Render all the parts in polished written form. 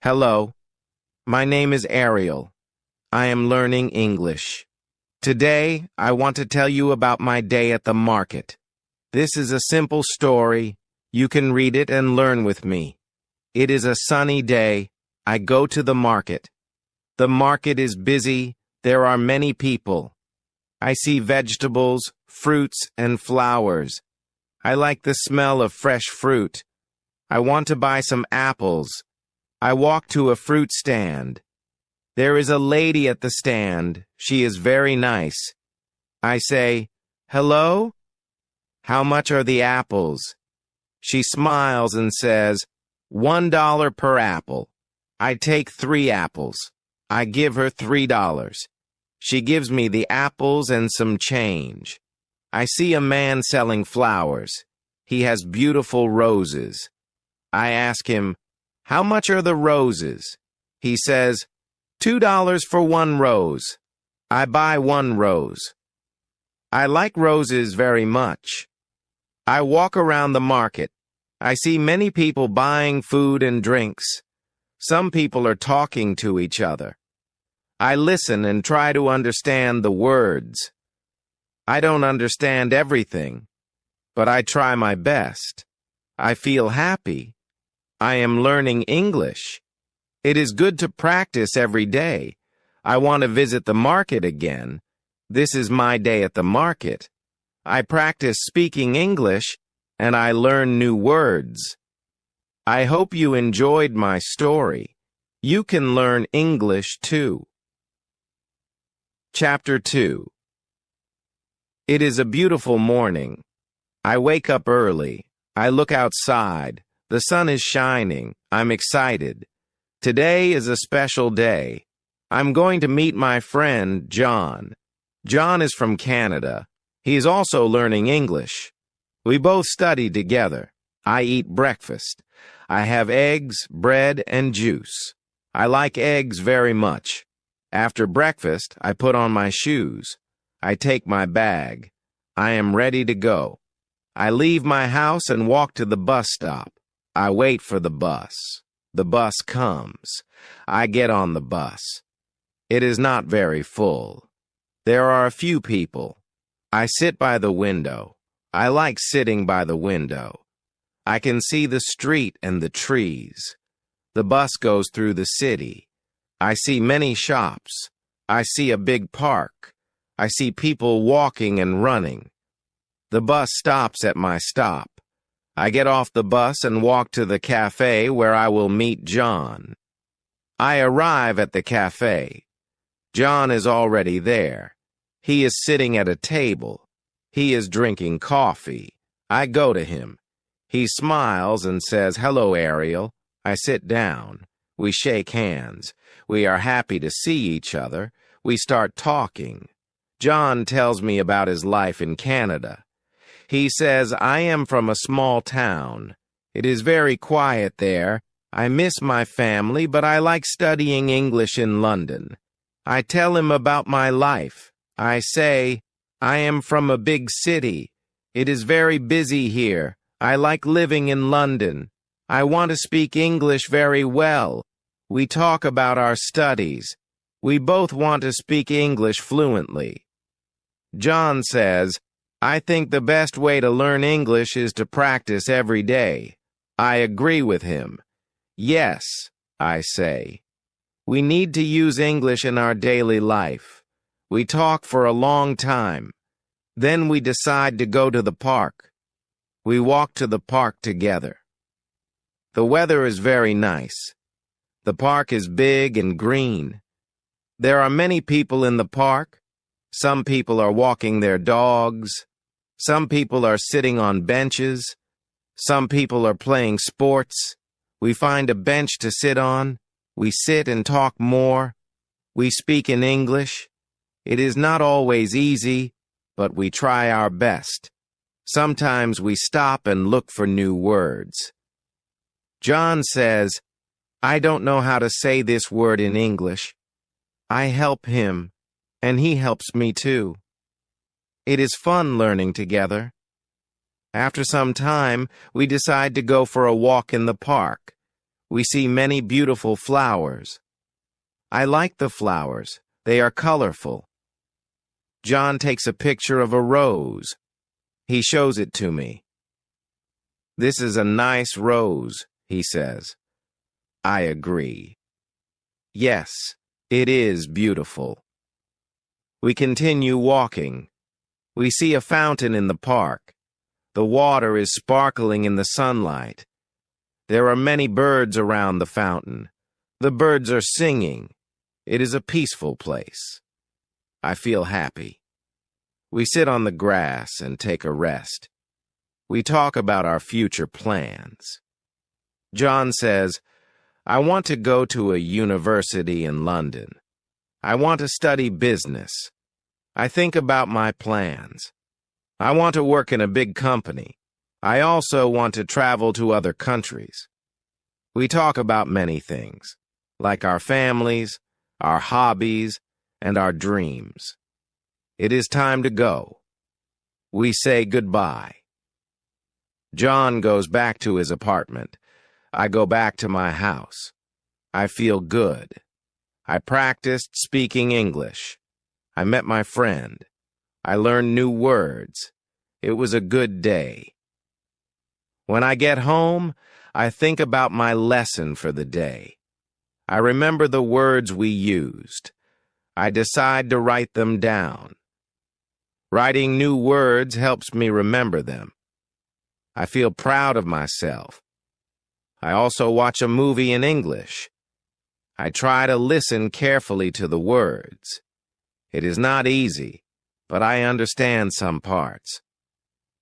Hello, my name is Ariel. I am learning English. Today, I want to tell you about my day at the market. This is a simple story. You can read it and learn with me. It is a sunny day. I go to the market. The market is busy. There are many people. I see vegetables, fruits, and flowers. I like the smell of fresh fruit. I want to buy some apples. I walk to a fruit stand. There is a lady at the stand. She is very nice. I say, "Hello? How much are the apples?" She smiles and says, $1 per apple. I take 3 apples. I give her $3. She gives me the apples and some change. I see a man selling flowers. He has beautiful roses. I ask him, "How much are the roses?" He says, $2 for 1 rose. I buy 1 rose. I like roses very much. I walk around the market. I see many people buying food and drinks. Some people are talking to each other. I listen and try to understand the words. I don't understand everything, but I try my best. I feel happy. I am learning English. It is good to practice every day. I want to visit the market again. This is my day at the market. I practice speaking English, and I learn new words. I hope you enjoyed my story. You can learn English too. Chapter 2. It is a beautiful morning. I wake up early. I look outside. The sun is shining. I'm excited. Today is a special day. I'm going to meet my friend, John. John is from Canada. He is also learning English. We both study together. I eat breakfast. I have eggs, bread, and juice. I like eggs very much. After breakfast, I put on my shoes. I take my bag. I am ready to go. I leave my house and walk to the bus stop. I wait for the bus. The bus comes. I get on the bus. It is not very full. There are a few people. I sit by the window. I like sitting by the window. I can see the street and the trees. The bus goes through the city. I see many shops. I see a big park. I see people walking and running. The bus stops at my stop. I get off the bus and walk to the cafe where I will meet John. I arrive at the cafe. John is already there. He is sitting at a table. He is drinking coffee. I go to him. He smiles and says, "Hello, Ariel." I sit down. We shake hands. We are happy to see each other. We start talking. John tells me about his life in Canada. He says, "I am from a small town. It is very quiet there. I miss my family, but I like studying English in London." I tell him about my life. I say, "I am from a big city. It is very busy here. I like living in London. I want to speak English very well." We talk about our studies. We both want to speak English fluently. John says, "I think the best way to learn English is to practice every day." I agree with him. "Yes," I say. "We need to use English in our daily life." We talk for a long time. Then we decide to go to the park. We walk to the park together. The weather is very nice. The park is big and green. There are many people in the park. Some people are walking their dogs. Some people are sitting on benches. Some people are playing sports. We find a bench to sit on. We sit and talk more. We speak in English. It is not always easy, but we try our best. Sometimes we stop and look for new words. John says, "I don't know how to say this word in English." I help him, and he helps me too. It is fun learning together. After some time, we decide to go for a walk in the park. We see many beautiful flowers. I like the flowers. They are colorful. John takes a picture of a rose. He shows it to me. This is a nice rose, he says. I agree. Yes, it is beautiful. We continue walking. We see a fountain in the park. The water is sparkling in the sunlight. There are many birds around the fountain. The birds are singing. It is a peaceful place. I feel happy. We sit on the grass and take a rest. We talk about our future plans. John says, I want to go to a university in London. I want to study business. I think about my plans. I want to work in a big company. I also want to travel to other countries. We talk about many things, like our families, our hobbies, and our dreams. It is time to go. We say goodbye. John goes back to his apartment. I go back to my house. I feel good. I practiced speaking English. I met my friend. I learned new words. It was a good day. When I get home, I think about my lesson for the day. I remember the words we used. I decide to write them down. Writing new words helps me remember them. I feel proud of myself. I also watch a movie in English. I try to listen carefully to the words. It is not easy, but I understand some parts.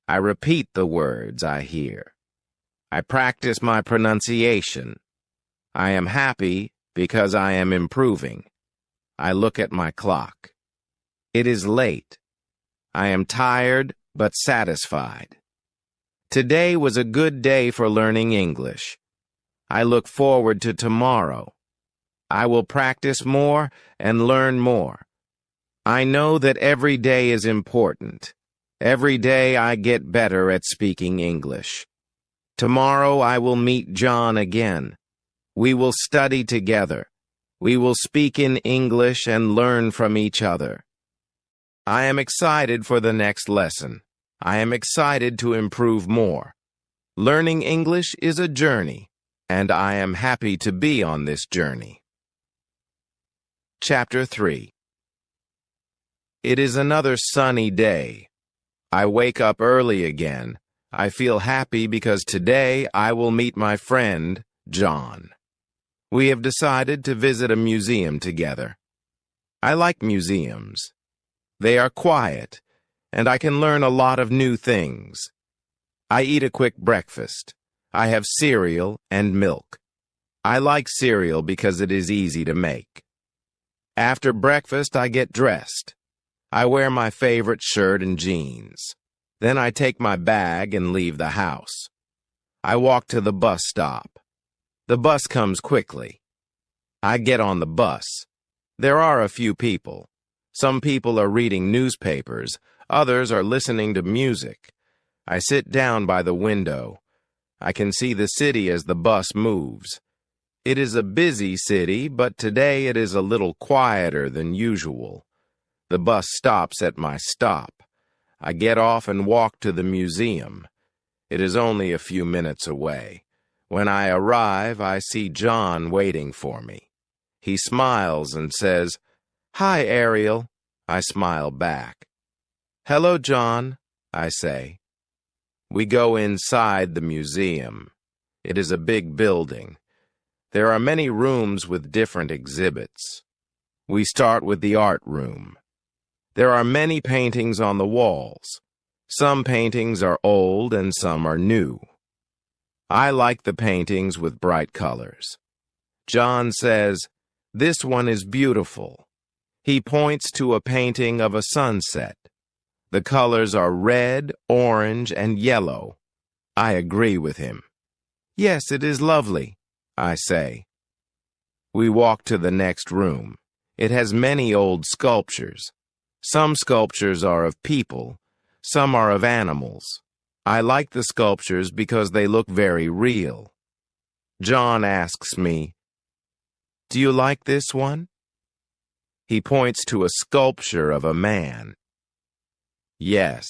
I repeat the words I hear. I practice my pronunciation. I am happy because I am improving. I look at my clock. It is late. I am tired but satisfied. Today was a good day for learning English. I look forward to tomorrow. I will practice more and learn more. I know that every day is important. Every day I get better at speaking English. Tomorrow I will meet John again. We will study together. We will speak in English and learn from each other. I am excited for the next lesson. I am excited to improve more. Learning English is a journey, and I am happy to be on this journey. Chapter 3. It is another sunny day. I wake up early again. I feel happy because today I will meet my friend, John. We have decided to visit a museum together. I like museums. They are quiet, and I can learn a lot of new things. I eat a quick breakfast. I have cereal and milk. I like cereal because it is easy to make. After breakfast, I get dressed. I wear my favorite shirt and jeans. Then I take my bag and leave the house. I walk to the bus stop. The bus comes quickly. I get on the bus. There are a few people. Some people are reading newspapers. Others are listening to music. I sit down by the window. I can see the city as the bus moves. It is a busy city, but today it is a little quieter than usual. The bus stops at my stop. I get off and walk to the museum. It is only a few minutes away. When I arrive, I see John waiting for me. He smiles and says, "Hi, Ariel." I smile back. "Hello, John," I say. We go inside the museum. It is a big building. There are many rooms with different exhibits. We start with the art room. There are many paintings on the walls. Some paintings are old and some are new. I like the paintings with bright colors. John says, "This one is beautiful." He points to a painting of a sunset. The colors are red, orange, and yellow. I agree with him. "Yes, it is lovely," I say. We walk to the next room. It has many old sculptures. Some sculptures are of people. Some are of animals. I like the sculptures because they look very real. John asks me, "Do you like this one?" He points to a sculpture of a man. "Yes,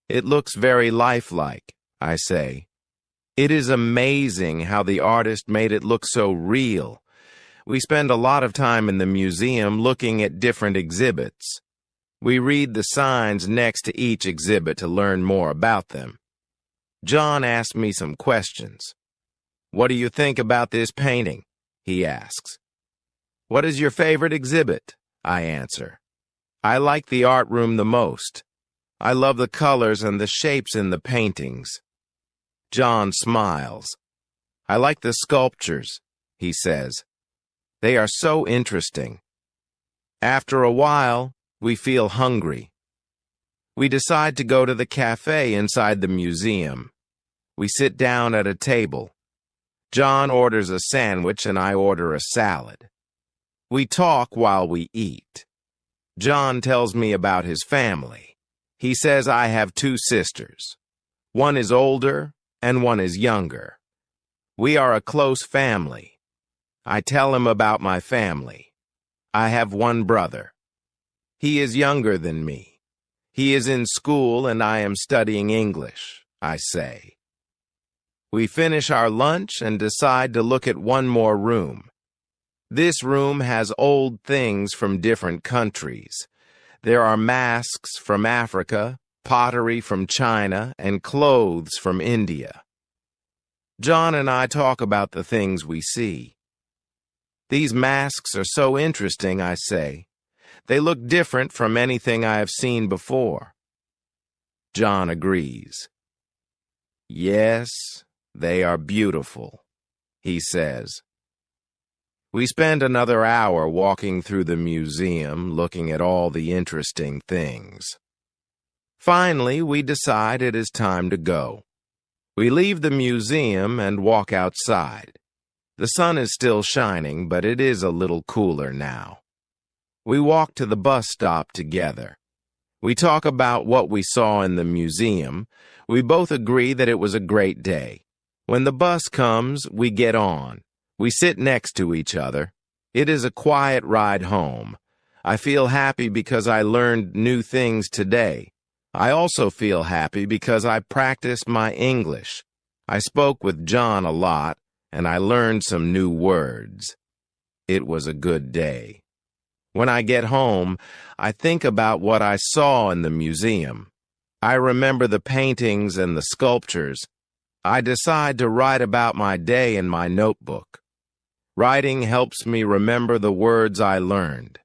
it looks very lifelike," I say. "It is amazing how the artist made it look so real." We spend a lot of time in the museum looking at different exhibits. We read the signs next to each exhibit to learn more about them. John asked me some questions. "What do you think about this painting?" he asks. "What is your favorite exhibit?" I answer. "I like the art room the most. I love the colors and the shapes in the paintings." John smiles. "I like the sculptures," he says. "They are so interesting." After a while, we feel hungry. We decide to go to the cafe inside the museum. We sit down at a table. John orders a sandwich and I order a salad. We talk while we eat. John tells me about his family. He says I have 2 sisters. One is older and one is younger. We are a close family. I tell him about my family. I have one brother. He is younger than me. He is in school and I am studying English, I say. We finish our lunch and decide to look at one more room. This room has old things from different countries. There are masks from Africa, pottery from China, and clothes from India. John and I talk about the things we see. "These masks are so interesting," I say. "They look different from anything I have seen before." John agrees. "Yes, they are beautiful," he says. We spend another hour walking through the museum, looking at all the interesting things. Finally, we decide it is time to go. We leave the museum and walk outside. The sun is still shining, but it is a little cooler now. We walk to the bus stop together. We talk about what we saw in the museum. We both agree that it was a great day. When the bus comes, we get on. We sit next to each other. It is a quiet ride home. I feel happy because I learned new things today. I also feel happy because I practiced my English. I spoke with John a lot, and I learned some new words. It was a good day. When I get home, I think about what I saw in the museum. I remember the paintings and the sculptures. I decide to write about my day in my notebook. Writing helps me remember the words I learned.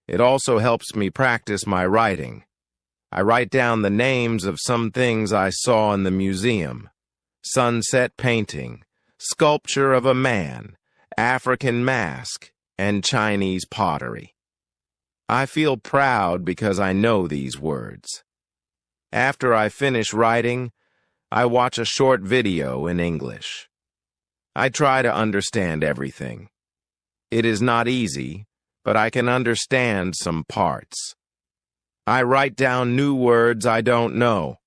It also helps me practice my writing. I write down the names of some things I saw in the museum: sunset painting, sculpture of a man, African mask, and Chinese pottery. I feel proud because I know these words. After I finish writing, I watch a short video in English. I try to understand everything. It is not easy, but I can understand some parts. I write down new words I don't know.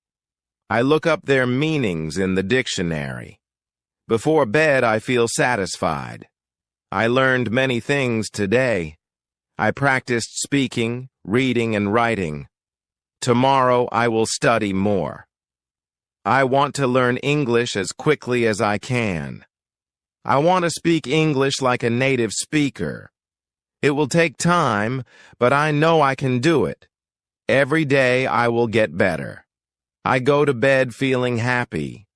I look up their meanings in the dictionary. Before bed, I feel satisfied. I learned many things today. I practiced speaking, reading, and writing. Tomorrow, I will study more. I want to learn English as quickly as I can. I want to speak English like a native speaker. It will take time, but I know I can do it. Every day I will get better. I go to bed feeling happy.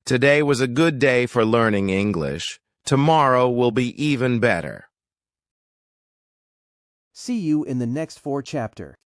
Today was a good day for learning English. Tomorrow will be even better. See you in the next 4 chapter.